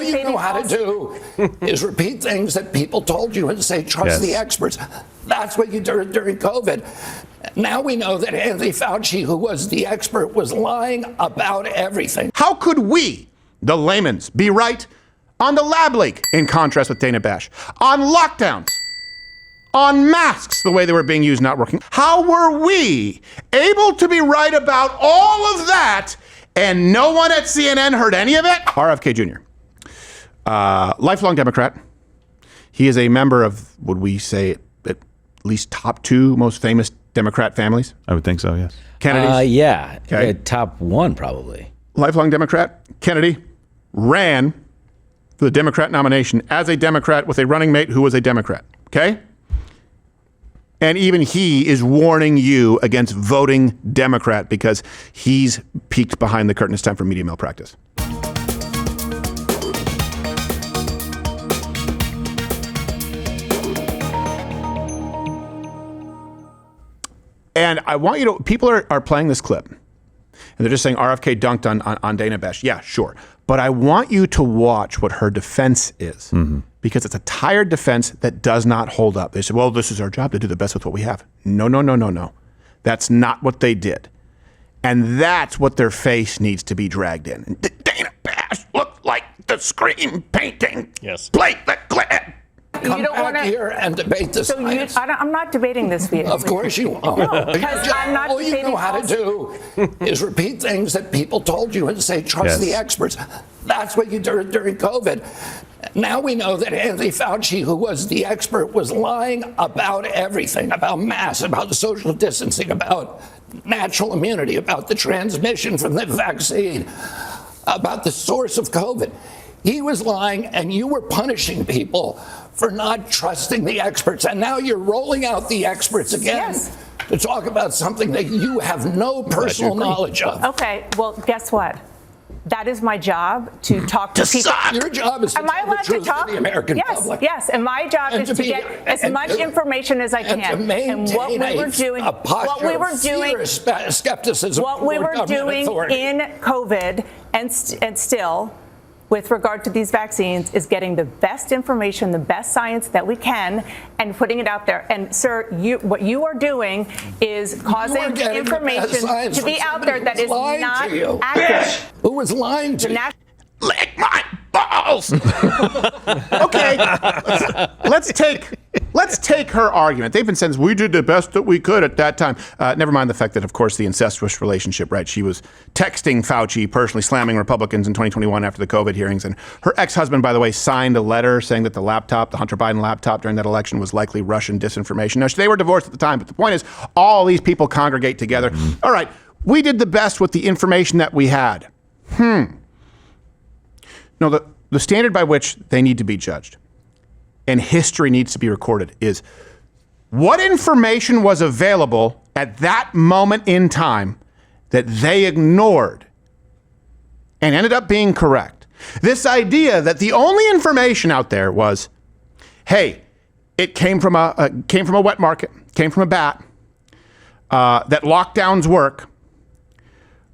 you know how to do is repeat things that people told you and say, trust the experts. That's what you did during COVID. Now we know that Anthony Fauci, who was the expert, was lying about everything. How could we, the layman's, be right on the lab leak, in contrast with Dana Bash, on lockdowns, on masks, the way they were being used not working? How were we able to be right about all of that and no one at CNN heard any of it? RFK Jr., lifelong Democrat. He is a member of, would we say, at least top 2 most famous Democrat families? I would think so, yes. Kennedy? Yeah. Okay. Top 1, probably. Lifelong Democrat. Kennedy ran for the Democrat nomination as a Democrat with a running mate who was a Democrat. Okay? And even he is warning you against voting Democrat because he's peeked behind the curtain. It's time for media malpractice. And I want you to, people are playing this clip and they're just saying RFK dunked on Dana Bash. Yeah, sure. But I want you to watch what her defense is because it's a tired defense that does not hold up. They said, well, this is our job to do the best with what we have. No. That's not what they did. And that's what their face needs to be dragged in. Dana Bash looked like the Scream painting. Yes. Plate the clip. Come back here and debate this. So I'm not debating this with you. Of course you are. No, because I'm not all you know how to do is repeat things that people told you and say, trust the experts. That's what you did during COVID. Now we know that Anthony Fauci, who was the expert, was lying about everything, about masks, about social distancing, about natural immunity, about the transmission from the vaccine, about the source of COVID. He was lying, and you were punishing people for not trusting the experts. And now you're rolling out the experts again to talk about something that you have no personal knowledge of. Okay, well, guess what? That is my job to talk to people. Your job is to tell the truth to the American public. Yes, and my job is to get as much information as I can. And what we were doing, skepticism. What we were doing in COVID and still, with regard to these vaccines, is getting the best information, the best science that we can, and putting it out there. And sir, what you are doing is causing information to be out there that is not accurate. Who was lying to you? Lick my balls. Okay, let's take her argument. They've been saying we did the best that we could at that time. Never mind the fact that, of course, the incestuous relationship, right? She was texting Fauci, personally slamming Republicans in 2021 after the COVID hearings. And her ex-husband, by the way, signed a letter saying that the Hunter Biden laptop during that election was likely Russian disinformation. Now, they were divorced at the time, but the point is all these people congregate together. All right, we did the best with the information that we had. No, the standard by which they need to be judged and history needs to be recorded is what information was available at that moment in time that they ignored and ended up being correct. This idea that the only information out there was, hey, it came from a wet market, came from a bat, that lockdowns work,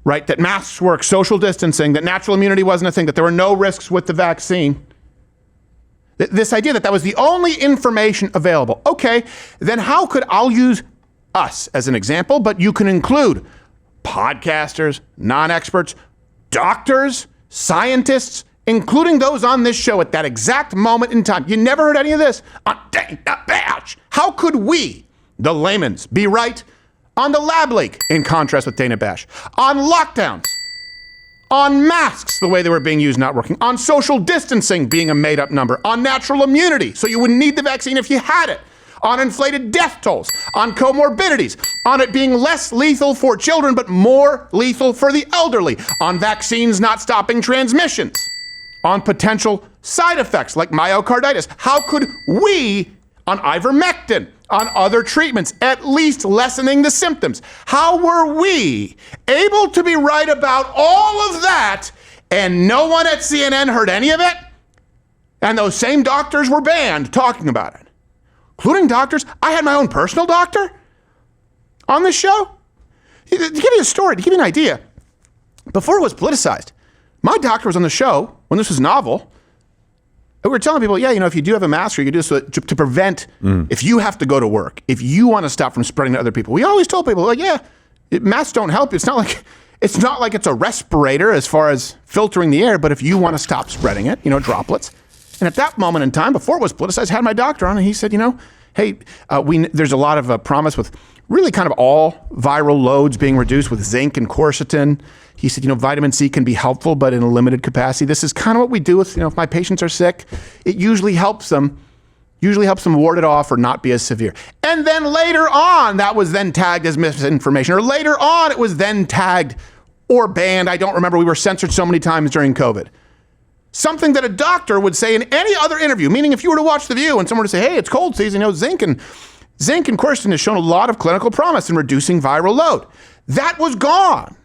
right? That masks work, social distancing, that natural immunity wasn't a thing, that there were no risks with the vaccine. This idea that was the only information available. Okay, then how could, I'll use us as an example, but you can include podcasters, non-experts, doctors, scientists, including those on this show at that exact moment in time. You never heard any of this on Dana Bash. How could we, the layman's, be right on the lab leak, in contrast with Dana Bash, on lockdowns, on masks, the way they were being used not working, on social distancing being a made-up number, on natural immunity, so you wouldn't need the vaccine if you had it, on inflated death tolls, on comorbidities, on it being less lethal for children but more lethal for the elderly, on vaccines not stopping transmissions, on potential side effects like myocarditis. How could we, on ivermectin, on other treatments, at least lessening the symptoms? How were we able to be right about all of that and no one at CNN heard any of it? And those same doctors were banned talking about it, including doctors. I had my own personal doctor on this show. To give you a story, to give you an idea, before it was politicized, my doctor was on the show when this was novel, And we're telling people, yeah, if you do have a mask, you can do this to prevent, if you have to go to work, if you want to stop from spreading to other people. We always told people, masks don't help. It's not like it's a respirator as far as filtering the air, but if you want to stop spreading it, droplets. And at that moment in time, before it was politicized, I had my doctor on, and he said, hey, there's a lot of promise with really kind of all viral loads being reduced with zinc and quercetin. He said, vitamin C can be helpful, but in a limited capacity. This is kind of what we do with, if my patients are sick, it usually helps them ward it off or not be as severe. And then later on, that was then tagged as misinformation, or later on, it was then tagged or banned. I don't remember. We were censored so many times during COVID. Something that a doctor would say in any other interview, meaning if you were to watch The View and someone would say, hey, it's cold season, zinc and quercetin has shown a lot of clinical promise in reducing viral load. That was gone.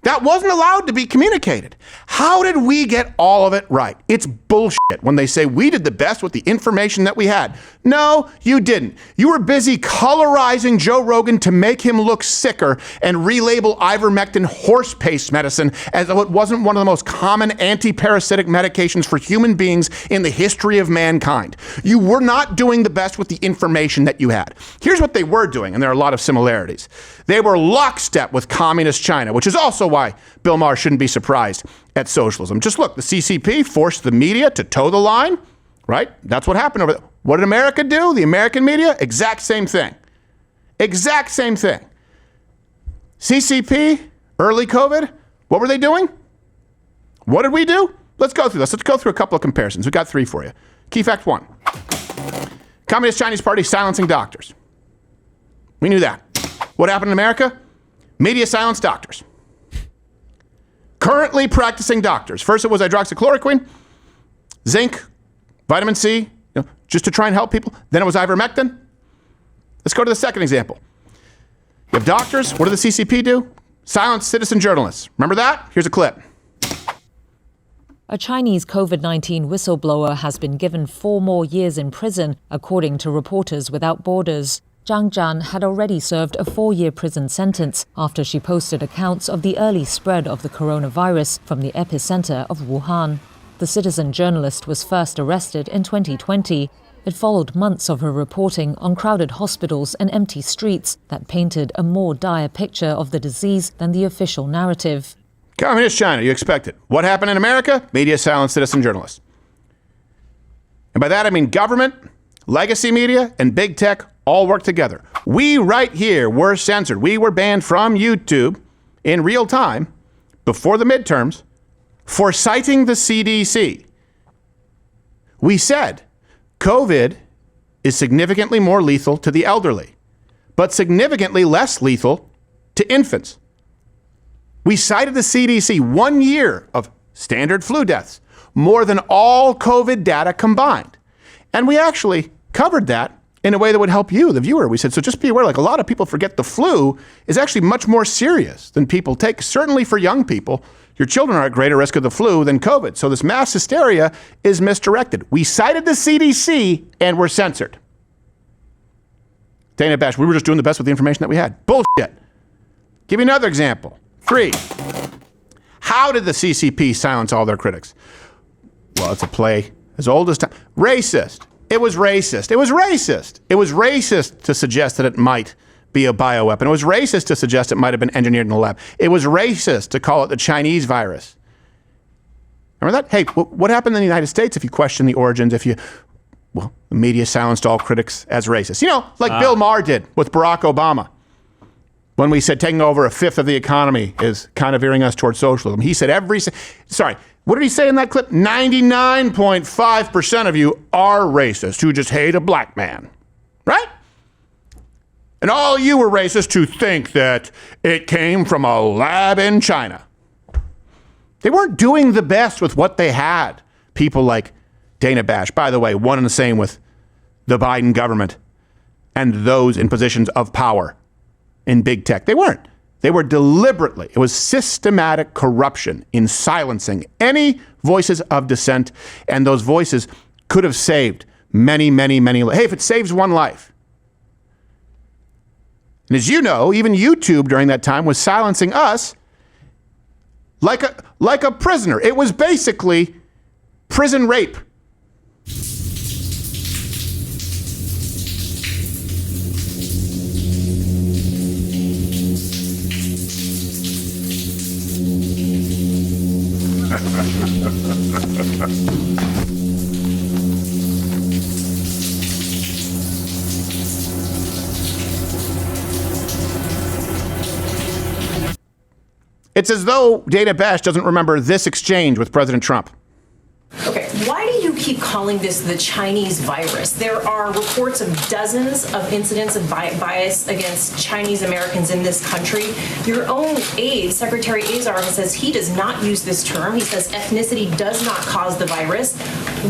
That wasn't allowed to be communicated. How did we get all of it right? It's bullshit when they say we did the best with the information that we had. No, you didn't. You were busy colorizing Joe Rogan to make him look sicker and relabel ivermectin horse paste medicine as though it wasn't one of the most common anti-parasitic medications for human beings in the history of mankind. You were not doing the best with the information that you had. Here's what they were doing, and there are a lot of similarities. They were lockstep with communist China, which is also why Bill Maher shouldn't be surprised at socialism. Just look, the CCP forced the media to toe the line, right? That's what happened over there. What did America do? The American media? Exact same thing. Exact same thing. CCP, early COVID, what were they doing? What did we do? Let's go through this. Let's go through a couple of comparisons. We've got 3 for you. Key fact 1. Communist Chinese Party silencing doctors. We knew that. What happened in America? Media silenced doctors. Currently practicing doctors. First it was hydroxychloroquine, zinc, vitamin C, just to try and help people. Then it was ivermectin. Let's go to the second example. You have doctors. What did the CCP do? Silence citizen journalists. Remember that? Here's a clip. A Chinese COVID-19 whistleblower has been given 4 more years in prison, according to Reporters Without Borders. Zhang Zhan had already served a 4-year prison sentence after she posted accounts of the early spread of the coronavirus from the epicenter of Wuhan. The citizen journalist was first arrested in 2020. It followed months of her reporting on crowded hospitals and empty streets that painted a more dire picture of the disease than the official narrative. Communist China, you expect it. What happened in America? Media silenced citizen journalists. And by that I mean government, legacy media, and big tech all work together. We right here were censored. We were banned from YouTube in real time before the midterms for citing the CDC. We said COVID is significantly more lethal to the elderly, but significantly less lethal to infants. We cited the CDC 1 year of standard flu deaths, more than all COVID data combined. And we actually covered that in a way that would help you, the viewer. We said, so just be aware, a lot of people forget the flu is actually much more serious than people take. Certainly for young people, your children are at greater risk of the flu than COVID. So this mass hysteria is misdirected. We cited the CDC and were censored. Dana Bash, we were just doing the best with the information that we had. Bullshit. Give you another example. 3. How did the CCP silence all their critics? Well, it's a play as old as time. Racist. It was racist. It was racist. It was racist to suggest that it might be a bioweapon. It was racist to suggest it might have been engineered in the lab. It was racist to call it the Chinese virus. Remember that? Hey, what happened in the United States if you question the origins, the media silenced all critics as racist? Bill Maher did with Barack Obama. When we said taking over 1/5 of the economy is kind of veering us towards socialism. He said what did he say in that clip? 99.5% of you are racist who just hate a black man, right? And all you were racist to think that it came from a lab in China. They weren't doing the best with what they had. People like Dana Bash, by the way, one and the same with the Biden government and those in positions of power in big tech. They weren't. They were deliberately, it was systematic corruption in silencing any voices of dissent, and those voices could have saved many, many, many. Hey, if it saves one life. And as you know, even YouTube during that time was silencing us like a prisoner. It was basically prison rape. It's as though Dana Bash doesn't remember this exchange with President Trump. Okay, why do you keep calling this the Chinese virus? There are reports of dozens of incidents of bias against Chinese Americans in this country. Your own aide, Secretary Azar, says he does not use this term. He says ethnicity does not cause the virus.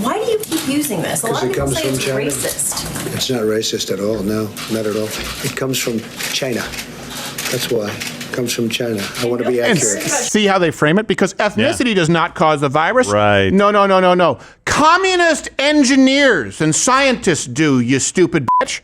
Why do you keep using this? A lot of people say it's racist. It's not racist at all. No, not at all. It comes from China. That's why. Comes from China. I want to be And accurate. see how they frame it? Because ethnicity does not cause the virus. Right. No. Communist engineers and scientists do, you stupid bitch.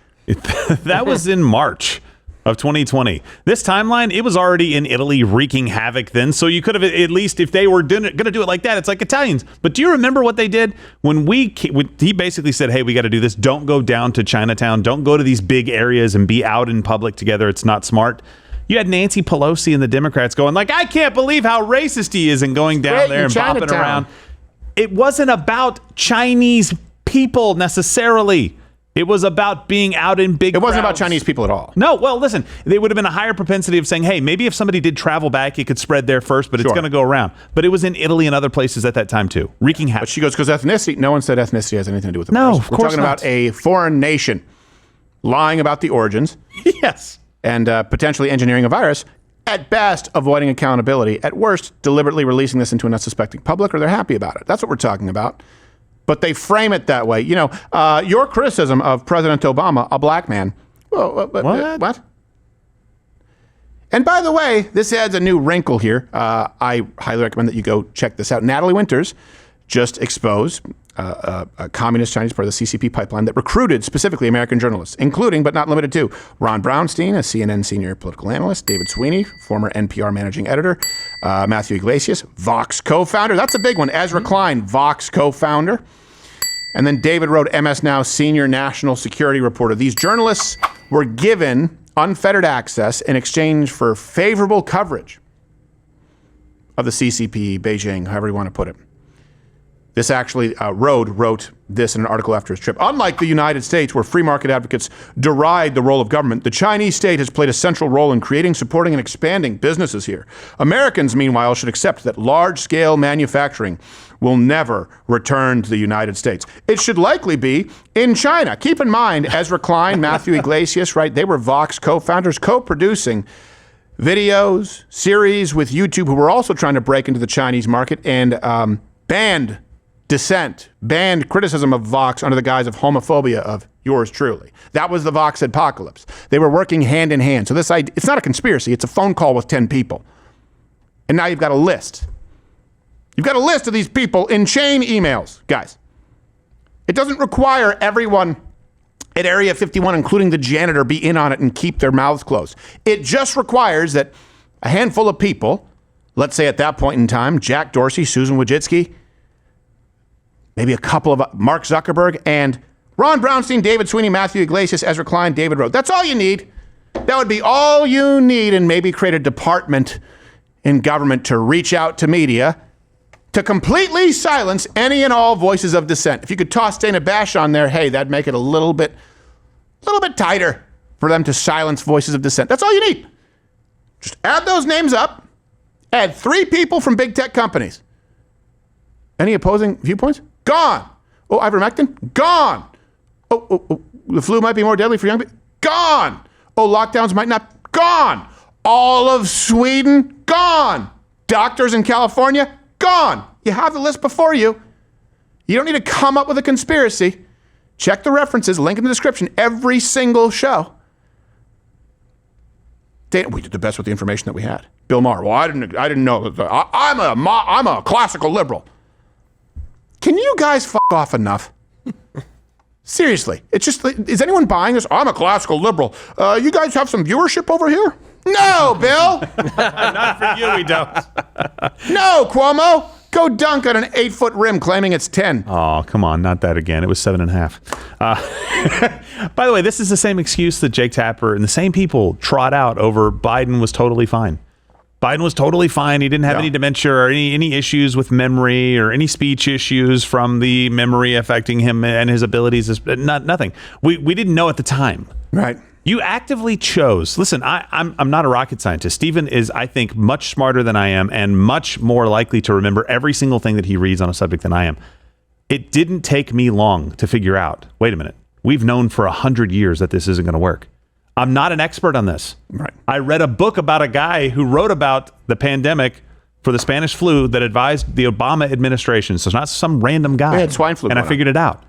That was in March of 2020. This timeline, it was already in Italy wreaking havoc then. So you could have, at least if they were going to do it like that, it's like Italians. But do you remember what they did? When he basically said, hey, we got to do this. Don't go down to Chinatown. Don't go to these big areas and be out in public together. It's not smart. You had Nancy Pelosi and the Democrats going like, I can't believe how racist he is, and going down there and bopping around. It wasn't about Chinese people necessarily. It was about being out in big crowds. It wasn't about Chinese people at all. No, well, listen, there would have been a higher propensity of saying, hey, maybe if somebody did travel back, it could spread there first, but it's going to go around. But it was in Italy and other places at that time too, wreaking havoc. But she goes, because ethnicity, no one said ethnicity has anything to do with the No, virus. of We're course talking not. about a foreign nation lying about the origins. Yes. And potentially engineering a virus. At best, avoiding accountability. At worst, deliberately releasing this into an unsuspecting public, or they're happy about it. That's what we're talking about. But they frame it that way. You know, your criticism of President Obama, a black man. What? And by the way, this adds a new wrinkle here. I highly recommend that you go check this out. Natalie Winters just exposed a communist Chinese part of the CCP pipeline that recruited specifically American journalists, including but not limited to Ron Brownstein, a CNN senior political analyst, David Sweeney, former NPR managing editor, Matthew Iglesias, Vox co-founder. That's a big one. Ezra Klein, Vox co-founder. And then David Rode, MS Now senior national security reporter. These journalists were given unfettered access in exchange for favorable coverage of the CCP, Beijing, however you want to put it. This actually, Rode wrote this in an article after his trip. Unlike the United States, where free market advocates deride the role of government, the Chinese state has played a central role in creating, supporting, and expanding businesses here. Americans, meanwhile, should accept that large-scale manufacturing will never return to the United States. It should likely be in China. Keep in mind, Ezra Klein, Matthew Iglesias, right? They were Vox co-founders, co-producing videos, series with YouTube, who were also trying to break into the Chinese market and banned dissent, banned criticism of Vox under the guise of homophobia of yours truly. That was the Vox apocalypse. They were working hand in hand. So this idea, it's not a conspiracy. It's a phone call with 10 people. And now you've got a list. You've got a list of these people in chain emails, guys. It doesn't require everyone at Area 51, including the janitor, be in on it and keep their mouths closed. It just requires that a handful of people, let's say at that point in time, Jack Dorsey, Susan Wojcicki, maybe a couple of Mark Zuckerberg, and Ron Brownstein, David Sweeney, Matthew Iglesias, Ezra Klein, David Rode. That's all you need. That would be all you need, and maybe create a department in government to reach out to media to completely silence any and all voices of dissent. If you could toss Dana Bash on there, hey, that'd make it a little bit tighter for them to silence voices of dissent. That's all you need. Just add those names up, add 3 people from big tech companies. Any opposing viewpoints? Gone. Oh, ivermectin? Gone. Oh, the flu might be more deadly for young people? Gone. Oh, lockdowns might not? Gone. All of Sweden? Gone. Doctors in California? Gone. You have the list before you. You don't need to come up with a conspiracy. Check the references, link in the description, every single show. We did the best with the information that we had. Bill Maher, well, I didn't know. I'm a classical liberal. Can you guys fuck off enough? Seriously, it's just, is anyone buying this? I'm a classical liberal. You guys have some viewership over here? No, Bill. Not for you, we don't. No, Cuomo. Go dunk on an 8-foot rim claiming it's 10. Oh, come on. Not that again. It was 7.5. By the way, this is the same excuse that Jake Tapper and the same people trot out over Biden was totally fine. Biden was totally fine. He didn't have any dementia or any issues with memory or any speech issues from the memory affecting him and his abilities. Nothing. We didn't know at the time. Right. You actively chose. Listen, I'm not a rocket scientist. Stephen is, I think, much smarter than I am and much more likely to remember every single thing that he reads on a subject than I am. It didn't take me long to figure out, wait a minute, we've known for 100 years that this isn't going to work. I'm not an expert on this. Right. I read a book about a guy who wrote about the pandemic for the Spanish flu that advised the Obama administration. So it's not some random guy. They had swine flu. And I figured it out.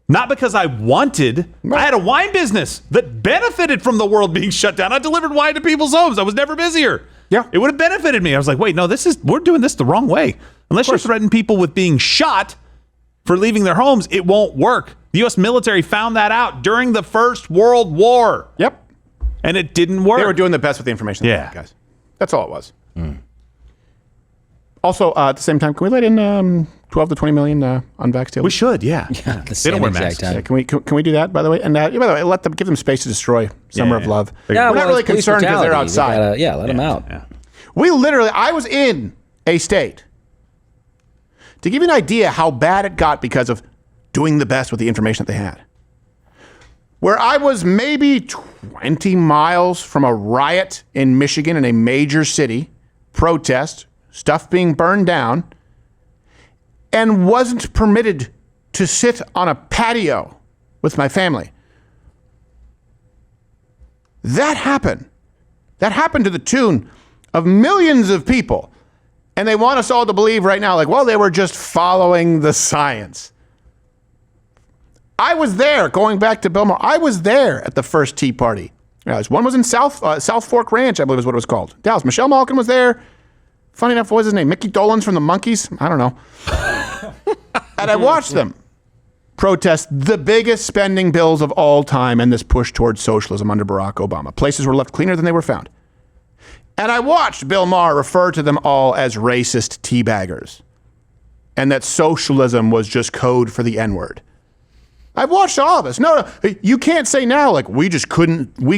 Not because I wanted. Right. I had a wine business that benefited from the world being shut down. I delivered wine to people's homes. I was never busier. Yeah. It would have benefited me. I was like, wait, no, we're doing this the wrong way. Unless you're threatening people with being shot for leaving their homes, it won't work. The U.S. military found that out during the First World War. Yep. And it didn't work. They were doing the best with the information they had, guys. That's all it was. Also, at the same time, can we let in 12 to 20 million unvaxxed? We should, yeah. They don't wear masks. Yeah, can we do that, by the way? And by the way, give them space to destroy Summer of Love. Yeah, We're not really concerned because they're outside. Let them out. Yeah. I was in a state, to give you an idea how bad it got because of doing the best with the information that they had, where I was maybe 20 miles from a riot in Michigan in a major city, protest, stuff being burned down, and wasn't permitted to sit on a patio with my family. That happened. That happened to the tune of millions of people. And they want us all to believe right now, they were just following the science. I was there, going back to Bill Maher. I was there at the first Tea Party. One was in South Fork Ranch, I believe is what it was called. Dallas. Michelle Malkin was there. Funny enough, what was his name? Mickey Dolenz from the Monkees? I don't know. And I watched them protest the biggest spending bills of all time and this push towards socialism under Barack Obama. Places were left cleaner than they were found. And I watched Bill Maher refer to them all as racist teabaggers and that socialism was just code for the N-word. I've watched all of this. No, you can't say now, we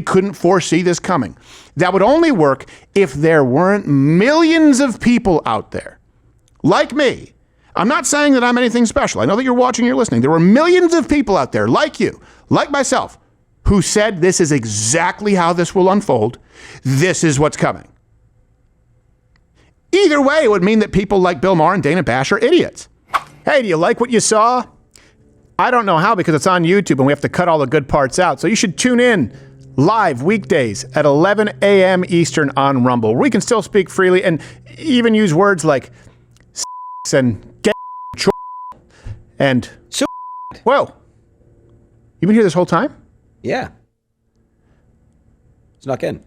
couldn't foresee this coming. That would only work if there weren't millions of people out there, like me. I'm not saying that I'm anything special. I know that you're watching, you're listening. There were millions of people out there, like you, like myself, who said this is exactly how this will unfold. This is what's coming. Either way, it would mean that people like Bill Maher and Dana Bash are idiots. Hey, do you like what you saw? I don't know how because it's on YouTube and we have to cut all the good parts out. So you should tune in live weekdays at 11 a.m. Eastern on Rumble, where we can still speak freely and even use words like and get and so. Whoa. You've been here this whole time? Yeah. Snuck in.